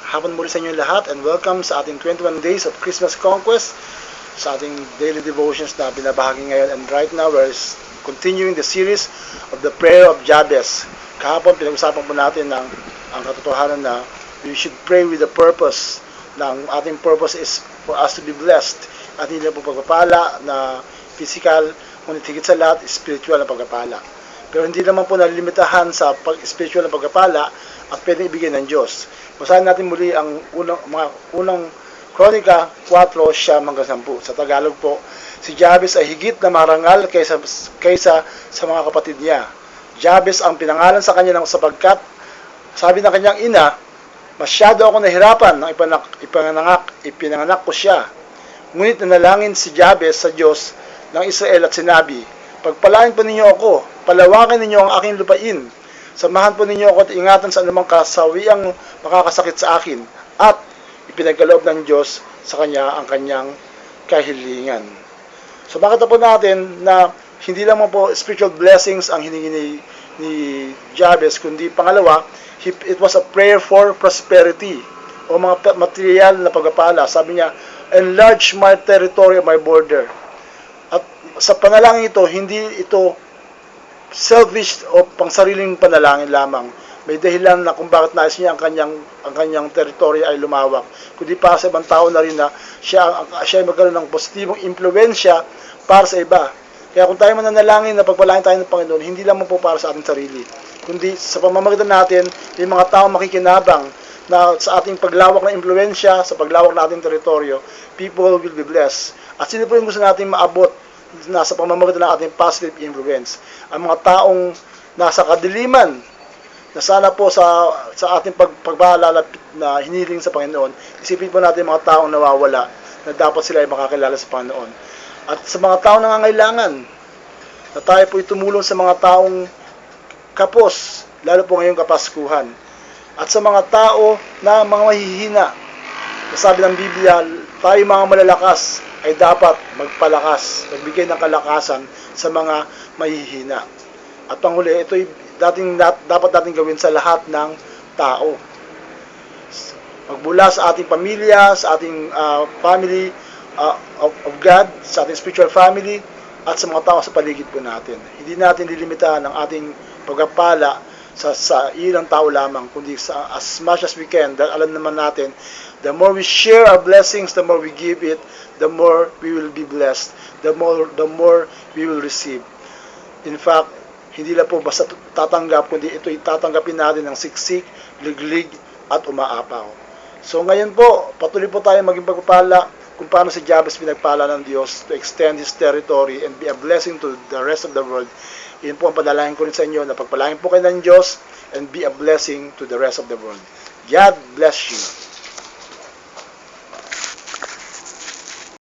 hapon muli sa inyo lahat and welcome sa ating 21 days of Christmas Conquest, sa ating daily devotions na binabahagi ngayon. And right now we're continuing the series of the prayer of Jabez. Kahapon pinag-usapan po natin ang katotohanan na we should pray with the purpose, na ang ating purpose is for us to be blessed at hindi lang po pagpapala na physical, ngunit higit sa lahat spiritual na pagpapala. Pero hindi naman po nalilimitahan sa spiritual na pagpapala at pwedeng ibigay ng Diyos. Basahin natin muli ang unang Kronika 4:9-10. Sa Tagalog po, si Jabez ay higit na marangal kaysa sa mga kapatid niya. Jabez ang pinangalan sa kanya sapagkat sabi ng kanyang ina, masyado ako nahirapan nang ipinanganak ko siya. Ngunit nanalangin si Jabez sa Diyos ng Israel at sinabi, pagpalain po ninyo ako, palawakin ninyo ang aking lupain, samahan po ninyo ako at ingatan sa anumang kasawiang makakasakit sa akin, at ipinagkaloob ng Diyos sa kanya ang kanyang kahilingan. So bakit po natin na hindi lang po spiritual blessings ang hiningi ni Jabez, kundi pangalawa, it was a prayer for prosperity o mga material na pagpapala. Sabi niya, enlarge my territory, my border. At sa panalangin ito, hindi ito selfish o pangsariling panalangin lamang. May dahilan na kung bakit nais niya ang kanyang territory ay lumawak. Kundi para sa ibang tao na rin na siya ay magkaroon ng positibong impluwensya para sa iba. Kaya kung tayo mananalangin na pagpalain tayo ng Panginoon, hindi lamang po para sa ating sarili, kundi sa pamamagitan natin, may mga tao makikinabang na sa ating paglawak ng impluwensya, sa paglawak ng ating teritoryo, people will be blessed. At sino po yung gusto natin maabot na sa pamamagitan ng ating positive influence? Ang mga taong nasa kadiliman, na sana po sa ating pagpalalapit na hiniling sa Panginoon, isipin po natin mga taong nawawala na dapat sila ay makakilala sa Panginoon. At sa mga taong nangangailangan, na tayo po tumulong sa mga taong kapos, lalo po ngayong Kapaskuhan. At sa mga tao na mga mahihina, sabi ng Biblia, tayo mga malalakas ay dapat magpalakas, magbigay ng kalakasan sa mga mahihina. At panghuli, ito ay dapat natin gawin sa lahat ng tao. Magmula sa ating pamilya, sa ating family of God, sa ating spiritual family, at sa mga tao sa paligid po natin. Hindi natin lilimitahan ang ating pagpapala sa ilang tao lamang, kundi as much as we can. Dahil alam naman natin, the more we share our blessings, the more we give it, the more we will be blessed, the more we will receive. In fact, hindi lang po basta tatanggap, kundi ito tatanggapin natin ng siksik, liglig, at umaapaw. So ngayon po, patuloy po tayo maging pagpapala kung paano si Jabez pinagpala ng Diyos to extend his territory and be a blessing to the rest of the world. Yun po ang panalangin ko rin sa inyo, na pagpalain po kayo ng Diyos and be a blessing to the rest of the world. God bless you.